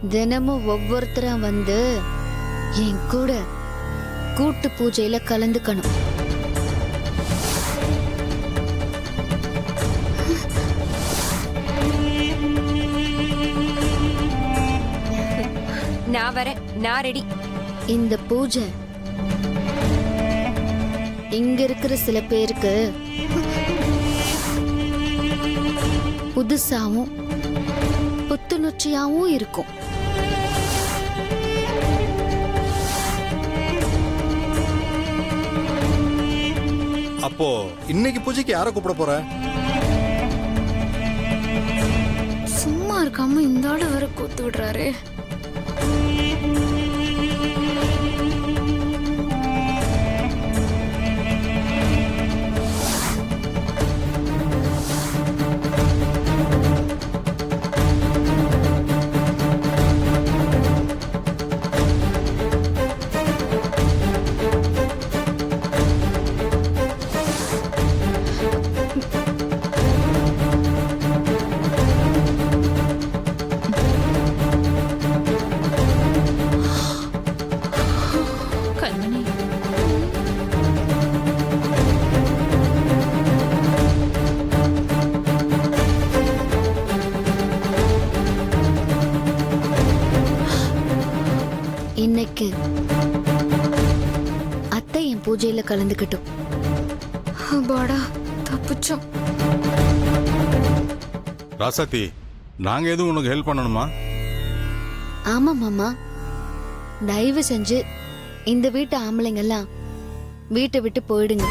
தினமும் ஒவ்வொருத்தரா வந்து என் கூட கூட்டு பூஜையில கலந்துக்கணும். நான் வரேன், நான் ரெடி. இந்த பூஜை இங்க இருக்கிற சில பேருக்கு புதுசாவும் புத்துணர்ச்சியாவும் இருக்கும். அப்போ இன்னைக்கு பூஜைக்கு யாரை கூப்பிட போற? சும்மா இருக்காம இந்த ஆளு வேற கூத்து விடுறாரு. கண்மணி, இன்னைக்கு அத்தை என் பூஜையில கலந்துக்கட்டும். அப்பாடா, தப்பிச்சோம். ராசாத்தி, நாங்க எதுவும் உனக்கு ஹெல்ப் பண்ணணுமா? ஆமா மாமா, தயவு செஞ்சு இந்த வீட்டு ஆம்பளைங்க எல்லாம் வீட்டை விட்டு போயிடுங்க.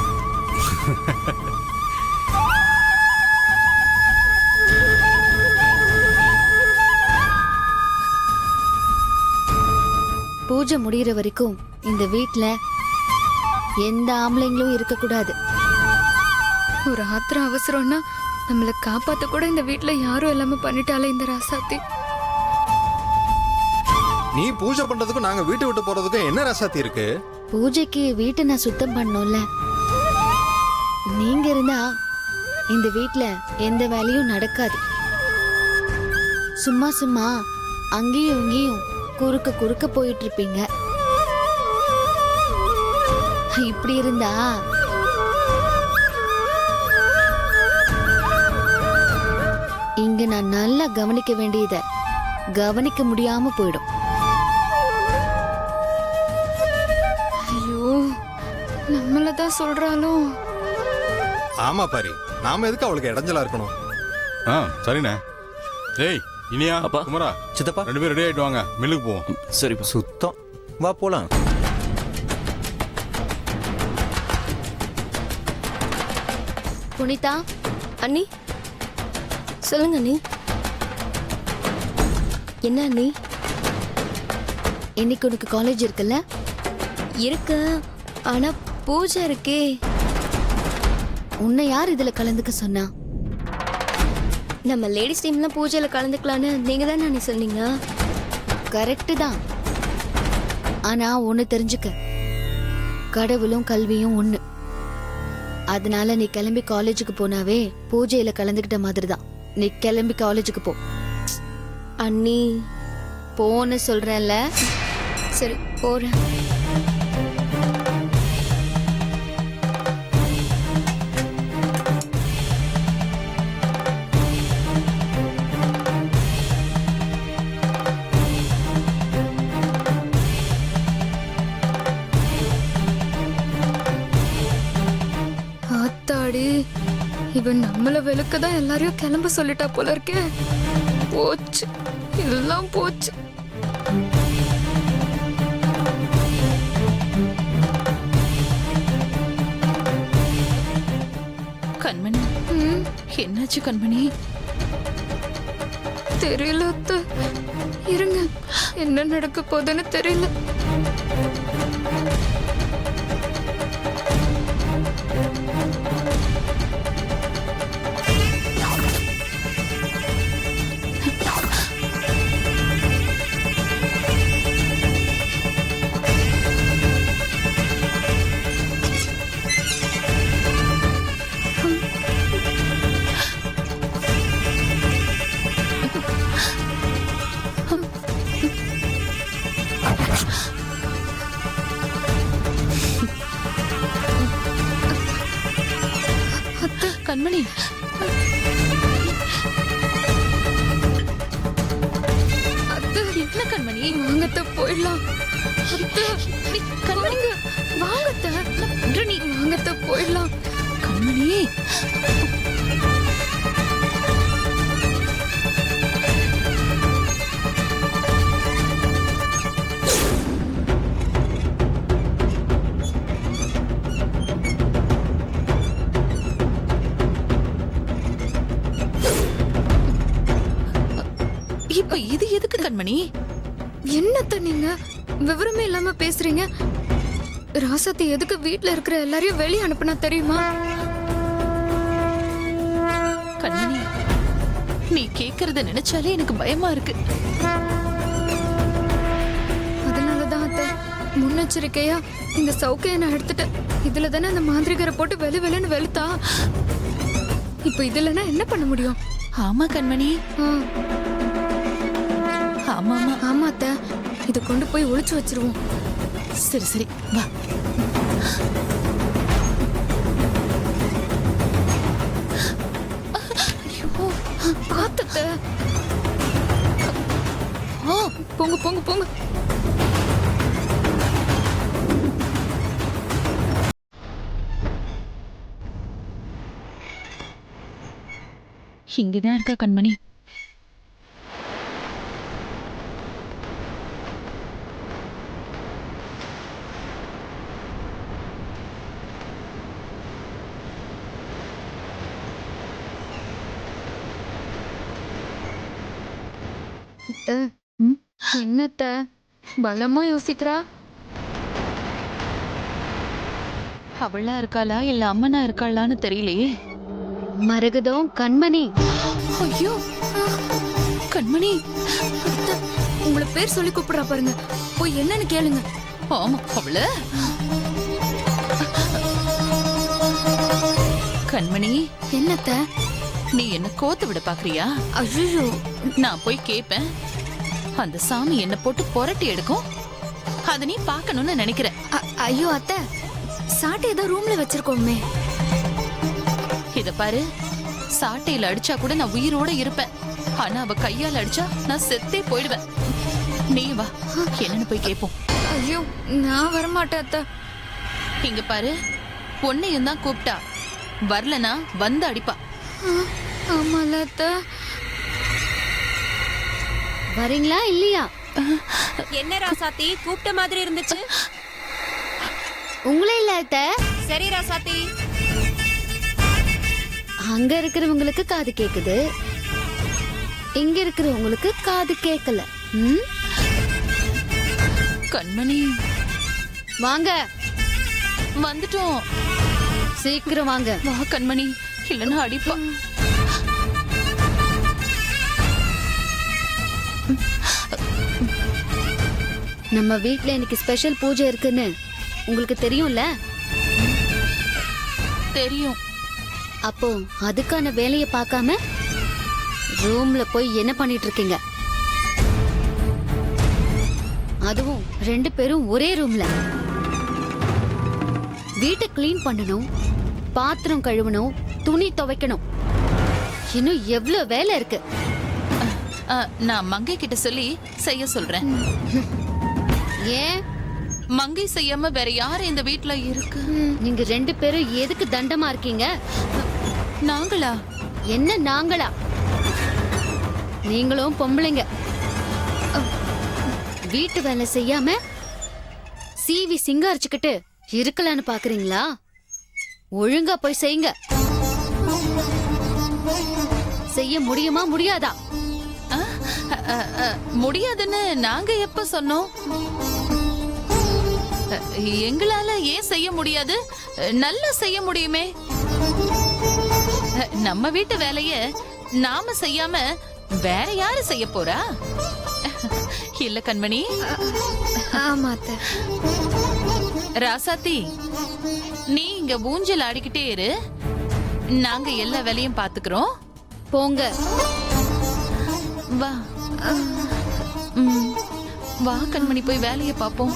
பூஜை முடிகிற வரைக்கும் இந்த வீட்ல எந்த ஆம்பளைங்களும் இருக்க கூடாது. ஒரு ஆத்திர அவசரம்னா நம்மள காப்பாத்த கூட இந்த வீட்ல யாரும் எல்லாமே பண்ணிட்டாலே இந்த ராசாத்தி. நீ பூஜை பண்றதுக்கும் நாங்க வீட்டு விட்டு போறதுக்கும் என்ன ரசாத்தி இருக்கு? பூஜைக்கு வீட்டை நான் சுத்தம் பண்ணோம்ல. நீங்க இருந்தா இந்த வீட்ல எந்த வேலையும் நடக்காது. சும்மா சும்மா அங்கேயும் இங்கேயும் குறுக்க குறுக்க போயிட்டு இருப்பீங்க. இப்படி இருந்தா இங்க நான் நல்லா கவனிக்க வேண்டியத கவனிக்க முடியாம போயிடும். ஐயோ, நம்மளதான் சொல்றாளோ. ஆமா பாரி, நாம எதுக்கு அவளுக்கு இடைஞ்சலா இருக்கணும்? ஆ சரிண்ணே. ஏய் இனியா, அப்பா. குமரா, சித்தப்பா. 2 பேரும் ரெடி ஆயிட்டு வாங்க, மில்லுக்கு போவோம். சரிப்பா. சுத்தம். வா போலாம். புனிதா, அண்ணி சொல்லுங்க அண்ணி. என்ன அண்ணி? இன்னைக்கு உனக்கு காலேஜ் இருக்குல்ல? இருக்கு, ஆனா பூஜை இருக்கே. உன்னை யார் இதுல கலந்துக்க சொன்னா? நம்ம லேடிஸ் டீம்லாம் பூஜையில கலந்துக்கலான்னு நீங்க தானே அண்ணி சொன்னீங்க. கரெக்டு தான். ஆனா ஒண்ணு தெரிஞ்சுக்க, கடவுளும் கல்வியும் ஒண்ணு. அதனால நீ கிளம்பி காலேஜுக்கு போனாவே பூஜையில கலந்துக்கிட்ட மாதிரி தான். நீ கிளம்பி காலேஜுக்கு போ. அண்ணி போன்னு சொல்றேன்ல. சரி போறேன். ஆத்தாடி, இவன் நம்மள வெளுக்கதான் எல்லாரையும் கிளம்ப சொல்லிட்டா போல இருக்கே. போச்சு, எல்லாம் போச்சு. கண்மணி, என்னாச்சு கண்மணி? தெரியல அத்தை. இருங்க, என்ன நடக்க போகுதுன்னு தெரியல. கண்மணி அத்தை என்ன கண்மணி வாங்கத்த போயிடலாம். அத்தை நீ கண்மணி வாங்கத்த நீ வாங்கத்த போயிடலாம். கண்மணி இப்ப இது எதுக்கு கண்மணி? என்னத்த நீங்க விவரமே இல்லாம பேசுறீங்க? ராசத்தி எதுக்கு வீட்ல இருக்கிற எல்லாரையும் வெளியே அனுப்புனா தெரியுமா? கண்மணி நீ கேக்குறத நினைச்சாலே எனக்கு பயமா இருக்கு. அதனாலதான் அத்தை முன்னெச்சரிக்கையா இந்த சவுக்கைய நான் எடுத்துட்டேன். இதுல தானே அந்த மாந்திரிகரை போட்டு வெளுன்னு வெளுத்தா. இப்ப இதுலனா என்ன பண்ண முடியும்? ஆமா கண்மணி, ஆ, ஆமா ஆமா. ஆமா அத்தை, இத கொண்டு போய் ஒளிச்சு வச்சிருவோம். சரி சரி வா. பாத்தத்த போங்க போங்க போங்க. இங்கதான் இருக்கா கண்மணி? என்னத்த பலமா யோசிக்கிறா? அவளா இருக்காளா இல்ல அம்மனா இருக்காளான்னு தெரியலையே. மரகதம், கண்மணி. ஐயோ கண்மணி, அத்தை, உங்களை பேர் சொல்லி கூப்பிடுறா பாருங்க, போய் என்னன்னு கேளுங்க. ஆமா அவள. கண்மணி, என்னத்த? நீ என்ன கோத்து விட பாக்குறியா? ஐயோ, நான் போய் கேப்பேன். அந்த சாமி என்ன போட்டு புரட்டி எடுக்கும். அத நீ பாக்கணும்னு நினைக்கிற. ஐயோ அத்தை, சாட்டை ஏதோ ரூம்ல வச்சிருக்கோமே. இத பாரு, சாட்டையில அடிச்சா கூட நான் உயிரோட இருப்பேன். ஆனா அவ கையால அடிச்சா நான் செத்தே போயிடுவேன். நீ வா, என்னன்னு போய் கேப்போம். ஐயோ, நான் வரமாட்டேன் அத்தை. இங்க பாரு, பொண்ணையும் தான் கூப்பிட்டா, வரலனா வந்து அடிப்பா. ஆமால அத்தை. வரீங்களா இல்லையா? என்ன ராசாத்தி கூப்பிட்ட மாதிரி இருந்துச்சு? உங்களே இல்ல அத்தை. சரி ராசாத்தி. அங்க இருக்கிறவங்களுக்கு காது கேக்குது, இங்க இருக்கிறவங்களுக்கு காது கேட்கல. ம்? கண்மணி வாங்க, வந்துட்டோம். சீக்கிரம் வாங்க. வா கண்மணி, இல்லன்னா அடிப்பா. நம்ம வீட்ல இன்னைக்கு ஸ்பெஷல் பூஜை இருக்குன்னு உங்களுக்கு தெரியும்ல? தெரியும். அப்போ அதுக்கான வேலையை பார்க்காம ரூம்ல போய் என்ன பண்ணிட்டு இருக்கீங்க? அதுவும் 2 பேரும் ஒரே ரூம்ல. வீட்டை கிளீன் பண்ணணும், பாத்திரம் கழுவணும், துணி துவைக்கணும், இன்னும் எவ்வளவு வேலை இருக்கு. நான் மங்கை கிட்ட சொல்லி செய்ய சொல்றேன். ஏன் மங்கை செய்யாம வேற யாரு இந்த வீட்ல இருக்கு? நீங்க 2 பேரும் எதுக்கு தண்டமா இருக்கீங்க? நாங்களா? என்ன நாங்களா? நீங்களும் பொம்பளைங்க. வீட்டு வேலை செய்யாம சீவி சிங்காரிச்சுக்கிட்டு இருக்கலான்னு பாக்குறீங்களா? ஒழுங்கா போய் செய்யுங்க. செய்ய முடியுமா முடியாதா? முடியாதுன்னு நாங்க எப்ப சொன்னோம்? எங்களால ஏன் செய்ய முடியாது? நல்லா செய்ய முடியுமே. நம்ம வீட்டு வேலைய நாம செய்யாம வேற யாரு செய்ய போறா? இல்ல கண்மணி? ஆமா அத்தை. ராசாத்தி, நீ இங்க ஊஞ்சல் ஆடிக்கிட்டே இரு, நாங்க எல்லா வேலையும் பாத்துக்கிறோம். போங்க. வா. ம். வா கண்மணி போய் வேலையை பார்ப்போம்.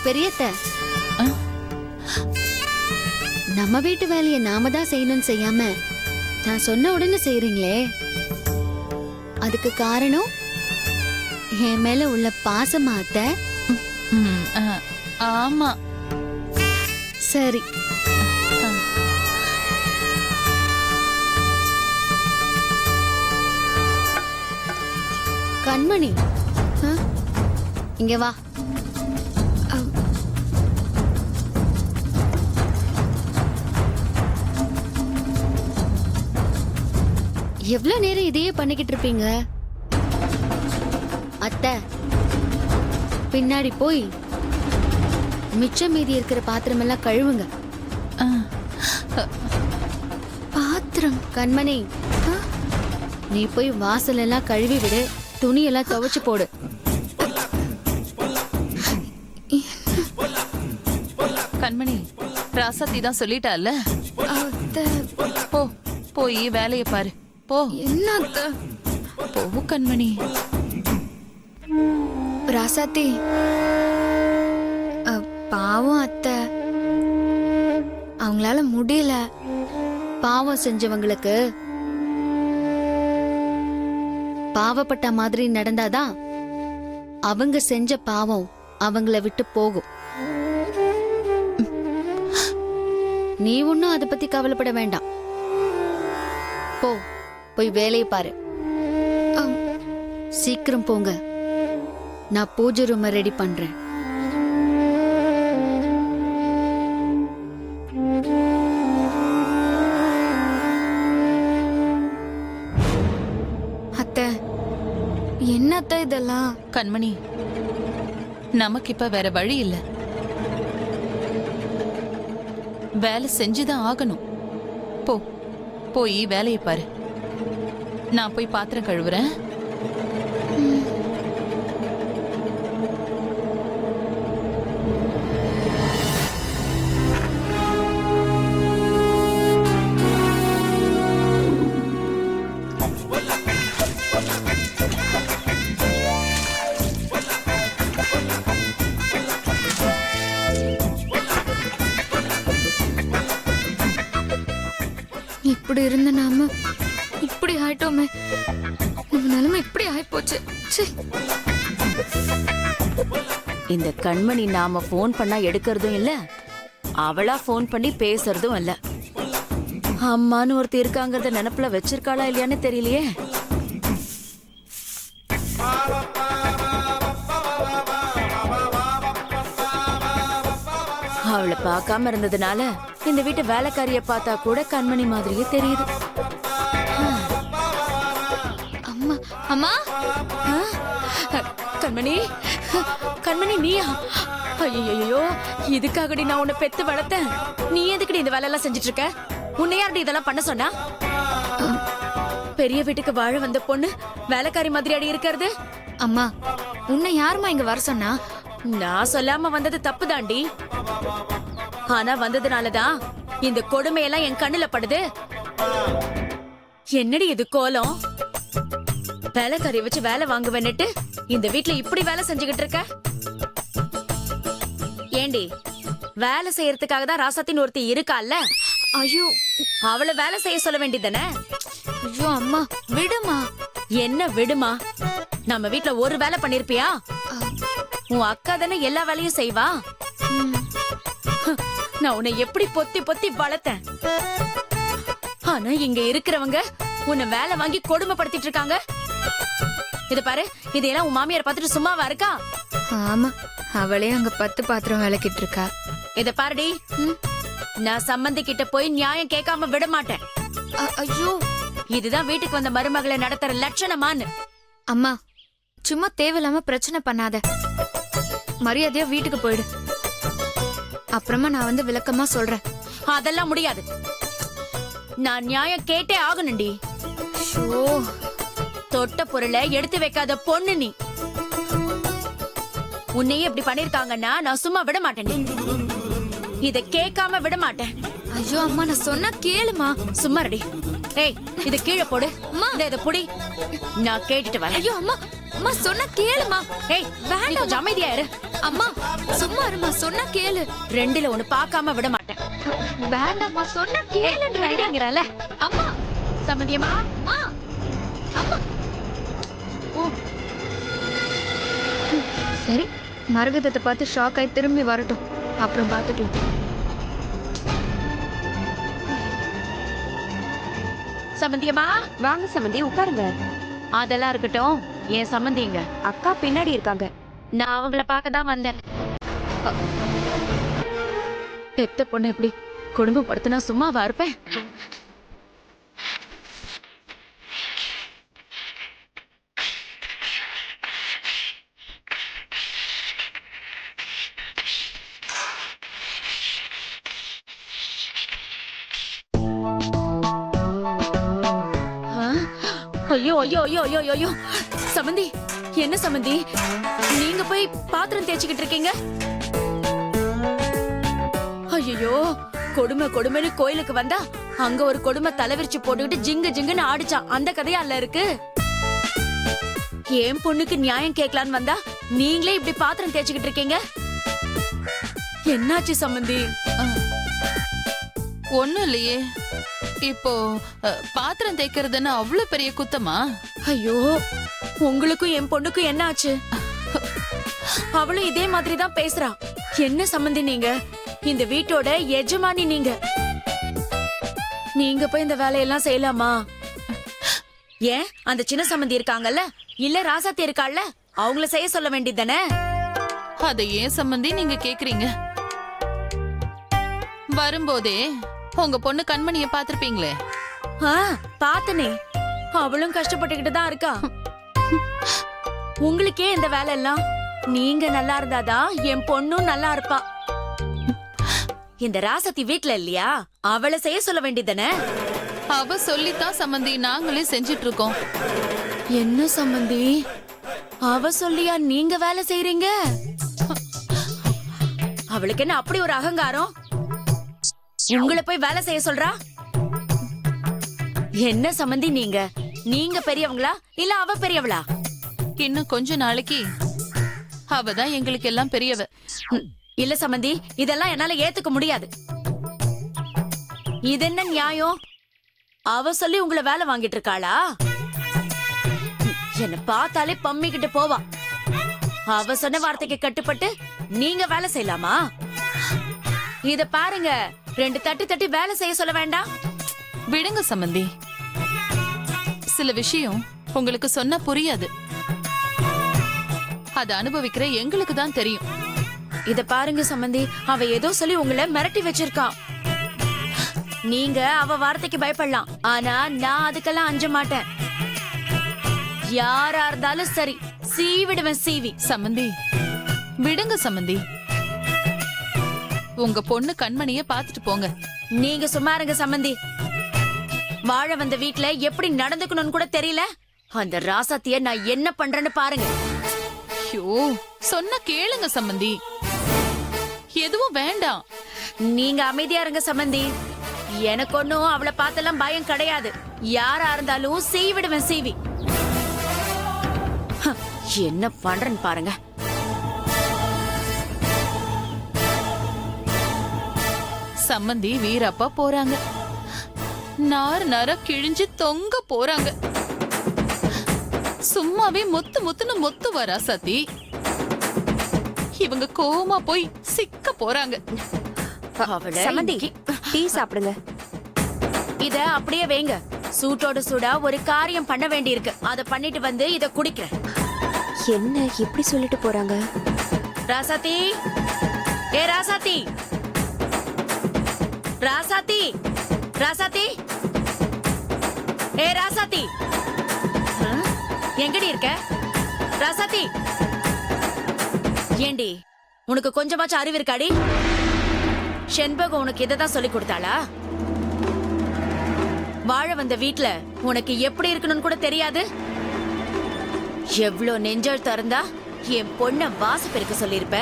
பெரியத்த, ஆ? நம்ம வீட்டு வேலையை நாம தான் செய்யணும்னு செய்யாம நான் சொன்ன உடனே செய்றீங்களே, அதுக்கு காரணம் என் மேல உள்ள பாசமா அத்தை? ம், ஆமா. சரி. கண்மணி, ஆ? இங்க வா. எவ்வளவு நேரம் இதையே பண்ணிக்கிட்டு இருப்பீங்க? அத்தை, பின்னாடி போய் மிச்சம் மீதி இருக்கிற பாத்திரம் எல்லாம் கழுவுங்க. ஆ, பாத்திரம்? கண்மணி, நீ போய் வாசல் எல்லாம் கழுவி விடு, துணியெல்லாம் துவைச்சு போடு. கண்மணி, ராசாத்தி தான் சொல்லிட்டால, அத்தை, போ போய் வேலையை பாரு. போ. என்ன அத்தை? போ கண்மணி. ராசாத்தி, பாவம் அத்தை, அவங்களால முடியல. பாவம் செஞ்சவங்களுக்கு பாவப்பட்ட மாதிரி நடந்தாதான் அவங்க செஞ்ச பாவம் அவங்கள விட்டு போகும். நீ ஒன்னும் அதை பத்தி கவலைப்பட வேண்டாம். போ, போய் வேலையை பாரு. சீக்கிரம் போங்க, நான் பூஜை ரூமை ரெடி பண்றேன். அத்தை, என்ன அத்தை இதெல்லாம்? கண்மணி, நமக்கு இப்ப வேற வழி இல்ல. வேலை செஞ்சுதான் ஆகணும். போ போய் வேலையை பாரு. நான் போய் பாத்திரம் கழுவுறேன். இப்படி இருந்த நாம இப்படி ஆயிட்டோமே. நம்ம நிலைமை இப்படி ஆயிப்போச்சு. ச்சே. இந்த கண்மணி நாம போன் பண்ணா எடுக்கிறதும் இல்ல, அவளா போன் பண்ணி பேசுறதும் இல்ல. அம்மான்னு ஒருத்தர் இருக்காங்கறத நினைப்புல வச்சிருக்காளா இல்லையான்னு தெரியலையே. அவளை பார்க்காம இருந்ததுனால இந்த வீட்டு வேலைக்காரிய பார்த்தா கூட கண்மணி மாதிரியே தெரியுது. அம்மா, அம்மா, ஆ? கண்மணி, கண்மணி நீயா? ஐயோ, இதுக்காகடி நான் உன்னை பெத்து வளர்த்தேன். நீ எதுக்குடி இந்த வேலை எல்லாம் செஞ்சுட்டு இருக்க? உன்னை யாருடி இதெல்லாம் பண்ண சொன்னா? பெரிய வீட்டுக்கு வாழ வந்த பொண்ணு வேலைக்காரி மாதிரி அடி இருக்கிறது? அம்மா, உன்னை யாரும்மா இங்க வர சொன்னா? நான் சொல்லாம வந்தது தப்பு தாண்டி. ஆனா வந்ததுனாலதான் இந்த கொடுமையெல்லாம் என் கண்ணுல படுது. என்னடி இது கோலம்? வேலைக்காரிய வச்சு வேலை வாங்குவேன்னுட்டு இந்த வீட்ல இப்படி வேலை செஞ்சுக்கிட்டு இருக்க? ஏண்டி, வேலை செய்யறதுக்காக தான் ராசாத்தின் ஒருத்தி இருக்கால்ல? ஐயோ, அவளை வேலை செய்ய சொல்ல வேண்டியதானே? ஐயோ அம்மா, விடுமா. என்ன விடுமா? நம்ம வீட்ல ஒரு வேலை பண்ணிருப்பியா? உன் அக்கா தானே எல்லா வேலையும் செய்வா. நான் உன்னை எப்படி பொத்தி பொத்தி வளர்த்தேன். ஆனா இங்க இருக்கிறவங்க உன்னை வேலை வாங்கி கொடுமைப்படுத்திட்டு இருக்காங்க. இத பாரு, இதெல்லாம் உன் மாமியார் பார்த்துட்டு சும்மாவா இருக்கா? ஆமா, அவளே அங்க 10 பாத்திரம் விளக்கிட்டு இருக்கா. இத பாருடி, நான் சம்பந்தி கிட்ட போய் நியாயம் கேட்காம விட மாட்டேன். ஐயோ, இதுதான் வீட்டுக்கு வந்த மருமகளை நடத்துற லட்சணமான்னு. அம்மா சும்மா தேவையில்லாம பிரச்சனை பண்ணாத. மரியாதையா வீட்டுக்கு போயிடு. அப்புறமா நான் வந்து விளக்கமா சொல்றேன். அதெல்லாம் முடியாது. நான் நியாயம் கேட்டே ஆகணும்டி. ஷோ, தொட்ட பொருளை எடுத்து வைக்காத பொண்ணு நீ. உன்னையே இப்படி பண்ணிருக்காங்கன்னா நான் சும்மா விட மாட்டேன். இத கேட்காம விட மாட்டேன். ஐயோ அம்மா, நான் சொன்னா கேளுமா. சும்மா ரெடி. ஏய், இத கீழே போடு. இத புடி. நான் கேட்டுட்டு வரேன். ஐயோ அம்மா, அம்மா சொன்னா கேளுமா. ஏய், நீ கொஞ்சம் அமைதியா இரு. அம்மா சும்மா இருமா, சொன்னா கேளு. ரெண்டுல ஒண்ணு பார்க்காம விட மாட்டேன். வேண்டாம்மா, சொன்னா கேளுங்கறல. அம்மா சம்மதியமா? அம்மா, அம்மா. சரி, மரகதத்தை பார்த்து ஷாக் ஆகி திரும்பி வரட்டும், அப்புறம் பார்த்துக்கலாம். சம்மந்தியமா? வாங்க சம்மந்தி, உட்காருங்க. அதெல்லாம் இருக்கட்டும். என் சம்மந்திங்க அக்கா பின்னாடி இருக்காங்க. நான் அவங்கள பார்க்க தான் வந்தேன். பெத்த பொண்ணு எப்படி குடும்பப்படுத்தினா சும்மாவா இருப்பேன்? ஐயோ ஐயோ ஐயோ ஐயோ ஐயோ சமந்தி, என்ன சமந்தி நீங்க போய் பாத்திரம் தேய்ச்சிக்கிட்டு இருக்கீங்க? ஐயோ, கொடுமை கொடுமைன்னு கோயிலுக்கு வந்தா அங்க ஒரு கொடுமை தலைவிரிச்சு போட்டுக்கிட்டு ஜிங்கு ஜிங்குன்னு ஆடிச்சான். அந்த கதையா அல்ல இருக்கு. என் பொண்ணுக்கு நியாயம் கேட்கலான்னு வந்தா நீங்களே இப்படி பாத்திரம் தேய்ச்சிக்கிட்டு இருக்கீங்க. என்னாச்சு சம்பந்தி? ஒண்ணும் இல்லையே. இப்போ பாத்திரம் தேய்க்கிறதுன்னு அவ்வளவு பெரிய குத்தமா? ஐயோ, உங்களுக்கும் என் பொண்ணுக்கும் என்ன ஆச்சு? அவளும் இதே மாதிரி தான் பேசுறா. என்ன சம்பந்தி நீங்க? இந்த வீட்டோட எஜமானி நீங்க. நீங்க போய் இந்த வேலையெல்லாம் செய்யலாமா? ஏன் அந்த சின்ன சம்பந்தி இருக்காங்கல்ல, இல்ல ராசாத்தி இருக்காள்ல, அவங்கள செய்ய சொல்ல வேண்டியதானே? அதை ஏன் சம்பந்தி நீங்க கேக்குறீங்க? வரும்போதே உங்க பொண்ணு கண்மணிய பாத்திருப்பீங்களே. பாத்தனே, அவளும் கஷ்டப்பட்டுக்கிட்டு தான் இருக்கா. உங்களுக்கே இந்த வேலை எல்லாம். நீங்க நல்லா இருந்தாதான் என் பொண்ணும் நல்லா இருப்பா. இந்த ராசத்தி வீட்ல இல்லையா, அவளை செய்ய சொல்ல வேண்டியதானே? அவ சொல்லித்தான் சம்பந்தி நாங்களே செஞ்சிட்டு இருக்கோம். என்ன சம்பந்தி, அவ சொல்லியா நீங்க வேலை செய்றீங்க? அவளுக்கு என்ன அப்படி ஒரு அகங்காரம்? உங்களை போய் வேலை செய்ய சொல்றா? என்ன சம்பந்தி நீங்க? நீங்க பெரியவங்களா இல்ல அவ பெரியவளா? இன்னும் கொஞ்ச நாளைக்கு அவதான் எங்களுக்கு எல்லாம் பெரியவ. இல்ல சம்பந்தி, இதெல்லாம் என்னால ஏத்துக்க முடியாது. இது என்ன நியாயம்? அவ சொல்லி உங்களை வேலை வாங்கிட்டு இருக்காளா? என்ன பார்த்தாலே பம்மிக்கிட்டு போவா. அவ சொன்ன வார்த்தைக்கு கட்டுப்பட்டு நீங்க வேலை செய்யலாமா? இத பாருங்க, 2 தட்டி தட்டி வேலை செய்ய சொல்ல வேண்டாம். விடுங்க சம்பந்தி, சில விஷயம் உங்களுக்கு சொன்னா புரியாது. அத அனுபவிக்கிற எங்களுக்கு தான் தெரியும். இத பாருங்க சம்பந்தி, அவ ஏதோ சொல்லி உங்களை மிரட்டி வச்சிருக்கா. நீங்க அவ வார்த்தைக்கு பயப்படலாம், ஆனா நான் அதுக்கெல்லாம் அஞ்ச மாட்டேன். யாரா இருந்தாலும் சரி, சீவிடுவேன் சீவி. சம்பந்தி விடுங்க சம்பந்தி, உங்க பொண்ணு கண்மணிய பாத்துட்டு போங்க. நீங்க சும்மா இருங்க சம்பந்தி. வாழ வந்த வீட்ல எப்படி நடந்துக்கணும்னு கூட தெரியல. அந்த ராசாத்திய நான் என்ன பண்றேன்னு பாருங்க. ஐயோ, சொன்ன கேளுங்க சம்பந்தி, எதுவும் வேண்டாம். நீங்க அமைதியா இருங்க சம்பந்தி. எனக்கு ஒண்ணும் அவளை பார்த்தெல்லாம் பயம் கிடையாது. யாரா இருந்தாலும் சீவிடுவேன் சீவி. என்ன பண்றேன்னு பாருங்க. சம்பந்தி வீரப்பா போறாங்க. நார் நர கிழிஞ்சு தொங்க போறாங்க. சும்மாவே மொத்து மொத்துன்னு மொத்து வரா சதி. இவங்க கோவமா போய் சிக்க போறாங்க. சம்மந்தி, டீ சாப்பிடுங்க. இத அப்படியே வைங்க. சூட்டோட சூடா ஒரு காரியம் பண்ண வேண்டியிருக்கு. அத பண்ணிட்டு வந்து இத குடிக்கிறேன். என்ன இப்படி சொல்லிட்டு போறாங்க? ராசாத்தி, ஏ ராசாத்தி, ராசாத்தி, ராசாத்தி, ஏ ராசாத்தி, எங்கடி இருக்க? ராசாத்தி ஏண்டி உனக்கு கொஞ்சமாச்சும் அறிவு இருக்காடி? செண்பகம் உனக்கு இதைதான் சொல்லி கொடுத்தாளா? வாழ வந்த வீட்ல உனக்கு எப்படி இருக்கணும்னு கூட தெரியாது. எவ்ளோ நெஞ்சல் திறந்தா என் பொண்ண வாசப்பெருக்க சொல்லிருப்ப.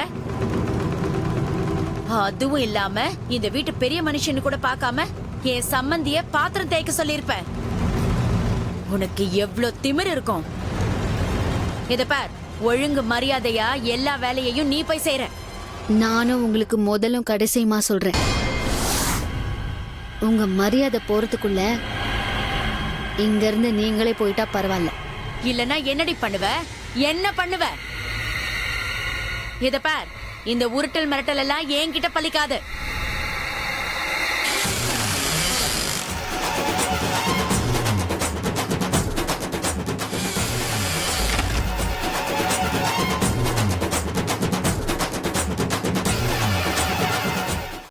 அதுவும் இல்லாம இந்த வீட்டு பெரிய மனுஷன்னு கூட பார்க்காம என் சம்மந்திய பாத்திரம் தேய்க்க சொல்லிருப்ப. உனக்கு எவ்ளோ திமிரு இருக்கும். இத பார், ஒழுங்கு மரியாதையா எல்லா வேலையையும் நீ போய் செய்யற. நானும் உங்களுக்கு முதலும் கடைசியுமா சொல்றேன், உங்க மரியாதை போறதுக்குள்ள இங்க இருந்து நீங்களே போயிட்டா பரவாயில்ல. இல்லனா என்னடி பண்ணுவ? என்ன பண்ணுவ? இத பார், இந்த உருட்டல் மிரட்டல் எல்லாம் என்கிட்ட பலிக்காது.